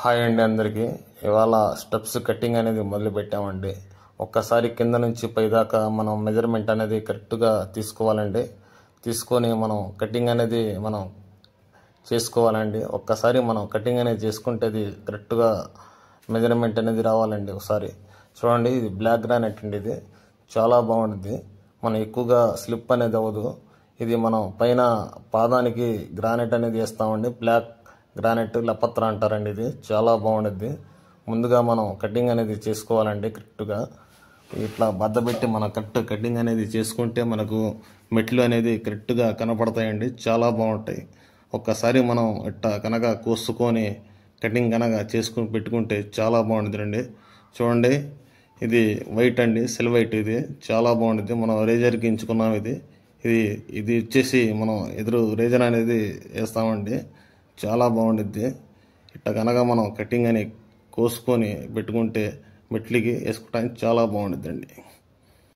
Hi అండి అందరికీ. ఇవాళ స్టెప్స్ కటింగ్ అనేది మొదలు పెట్టామండి. ఒక్కసారి కింద నుంచి పైదాకా మనం మెజర్మెంట్ అనేది కరెక్ట్గా తీసుకోవాలండి. తీసుకొని మనం కటింగ్ అనేది మనం చేసుకోవాలండి. ఒక్కసారి మనం కటింగ్ అనేది చేసుకుంటే అది కరెక్ట్గా మెజర్మెంట్ అనేది రావాలండి. ఒకసారి చూడండి, ఇది బ్లాక్ గ్రానైట్ అండి. ఇది చాలా బాగుంటుంది. మనం ఎక్కువగా స్లిప్ అనేది అవ్వదు. ఇది మనం పైన పాదానికి గ్రానైట్ అనేది వేస్తామండి. బ్లాక్ గ్రానైట్ లపత్ర అంటారండి. ఇది చాలా బాగుంటుంది. ముందుగా మనం కటింగ్ అనేది చేసుకోవాలండి. కరెక్ట్గా ఇట్లా బద్దబెట్టి మనం కటింగ్ అనేది చేసుకుంటే మనకు మెట్లు అనేది కరెక్ట్గా కనపడతాయండి. చాలా బాగుంటాయి. ఒక్కసారి మనం ఇట్లా కనుక కోసుకొని కటింగ్ కనుక చేసుకుని పెట్టుకుంటే చాలా బాగుంటుందండి. చూడండి, ఇది వైట్ అండి, సిల్ వైట్. ఇది చాలా బాగుంటుంది. మనం రేజర్కి ఎంచుకున్నాం. ఇది వచ్చేసి మనం ఎదురు రేజర్ అనేది వేస్తామండి. చాలా బాగుంటుంది. ఇట్లా కనుక మనం కటింగ్ అని కోసుకొని పెట్టుకుంటే మెట్లకి వేసుకోవడానికి చాలా బాగుంటుందండి.